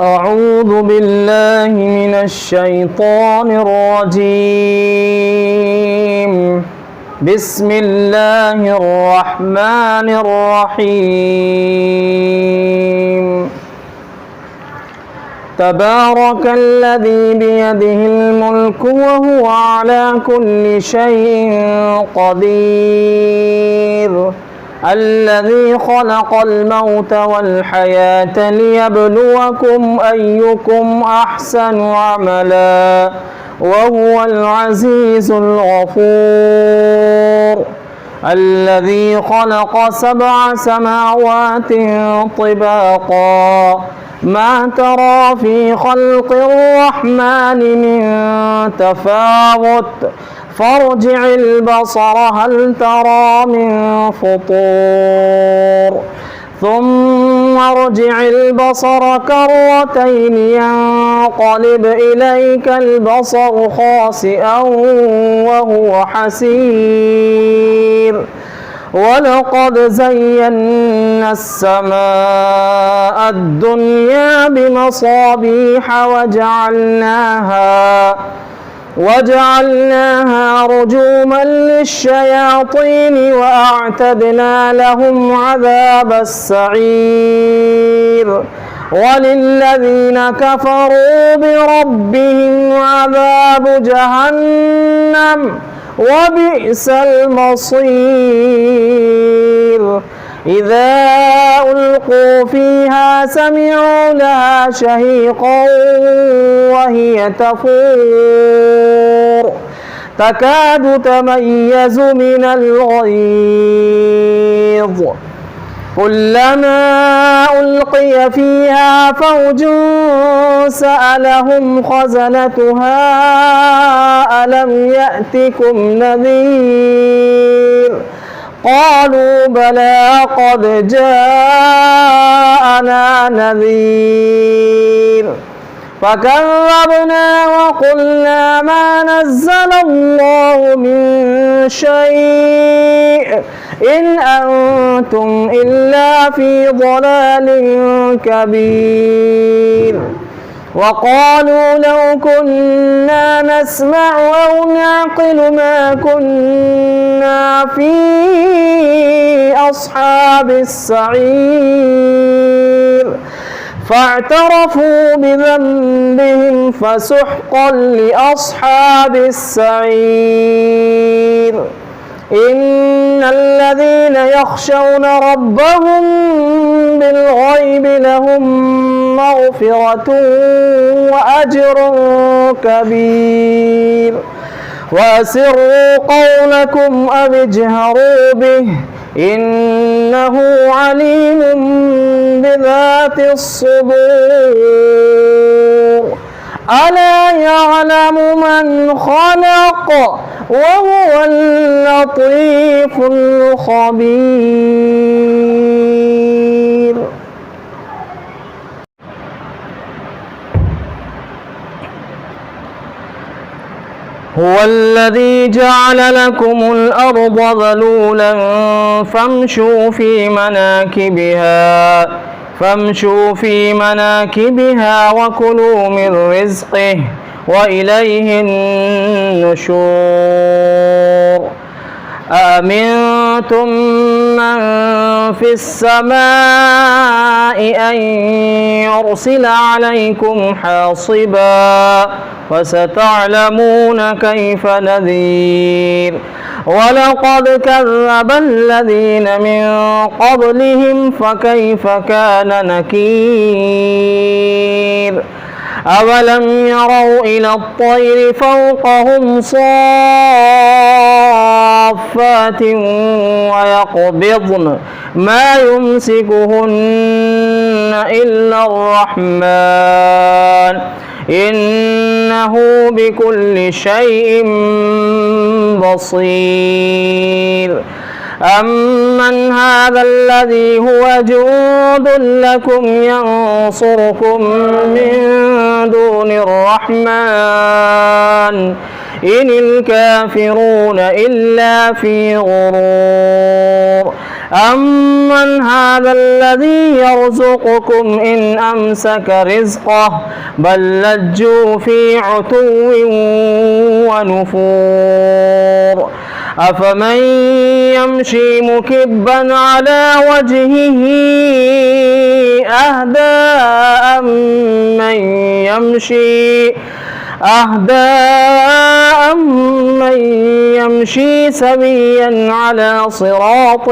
أعوذ بالله من الشيطان الرجيم. بسم الله الرحمن الرحيم. تبارك الذي بيده الملك وهو على كل شيء قدير. الذي خلق الموت والحياة ليبلوكم أيكم أحسن عملا وهو العزيز الغفور. الذي خلق 7 سماوات طباقا ما ترى في خلق الرحمن من تفاوت فارجع البصر هل ترى من فطور ثم ارجع البصر كرتين ينقلب إليك البصر خاسئا وهو حسير. ولقد زينا السماء الدنيا بمصابيح وجعلناها رجوما للشياطين وأعتدنا لهم عذاب السعير. وللذين كفروا بربهم عذاب جهنم وبئس المصير. إذا ألقوا فيها سمعوا لها شهيقا وهي تفور تكاد تميز من الغيظ. كلما ألقي فيها فوج سألهم خزنتها ألم يأتكم نذير قالوا بلى قد جاءنا نذير فكذبنا وقلنا ما نزل الله من شيء إن أنتم إلا في ضلال كبير. وقالوا لو كنا نسمع أو نعقل ما كنا في أصحاب السعير فاعترفوا بذنبهم فسحقا لأصحاب السعير. إن الذين يخشون ربهم بالغيب لهم مغفرة وأجر كبير. وأسروا قولكم أو اجهروا به إنه عليم بذات الصدور. ألا يعلم من خلق وهو اللطيف الخبير. هو الذي جعل لكم الأرض ذلولا فامشوا في مناكبها وكلوا من رزقه وإليه النشور. أأمنتم من في السماء أن يرسل عليكم حاصبا فستعلمون كيف نذير. ولقد كذب الذين من قبلهم فكيف كان نكير. أولم يروا إلى الطير فوقهم صافات ويقبضن ما يمسكهن إلا الرحمن إنه بكل شيء بصير. أمن هذا الذي هو جند لكم ينصركم من دون الرحمن إن الكافرون إلا في غرور. أمن هذا الذي يرزقكم إن أمسك رزقه بل لجوا في عتو ونفور أفمن يمشي مكبا على وجهه أهدى أمن يمشي سويا على صراط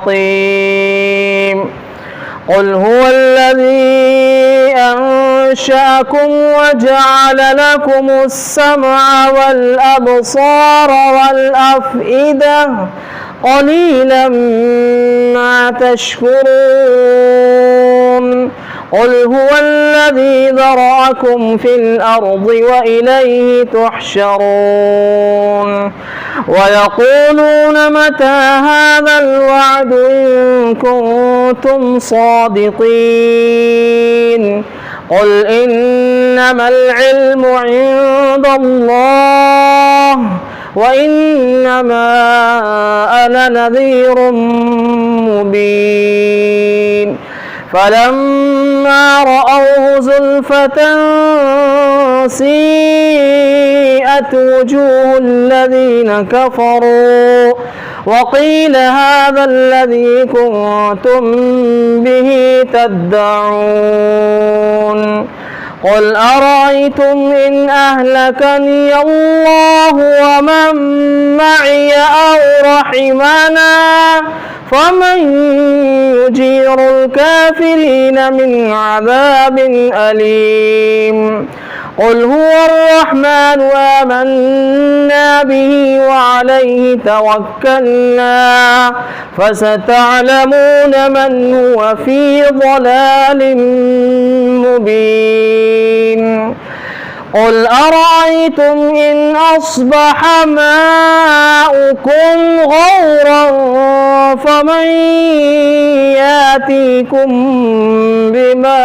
مستقيم قل هو الذي أنشأكم وجعل لكم السمع والأبصار والأفئدة قليلا ما تشكرون قل هو الذي ذرأكم في الأرض وإليه تحشرون ويقولون متى هذا الوعد إن كنتم صادقين قل إنما العلم عند الله وإنما أنا نذير مبين فلما رأوه زلفة سيئت وجوه الذين كفروا وقيل هذا الذي كنتم به تدعون قل أرأيتم إن أهلكني الله ومن معي أو رحمنا فمن يجير الكافرين من عذاب أليم قل هو الرحمن آمنا به وعليه توكلنا فستعلمون من هو في ضلال مبين قل أرأيتم إن أصبح ماؤكم غورا فمن يأتيكم بماء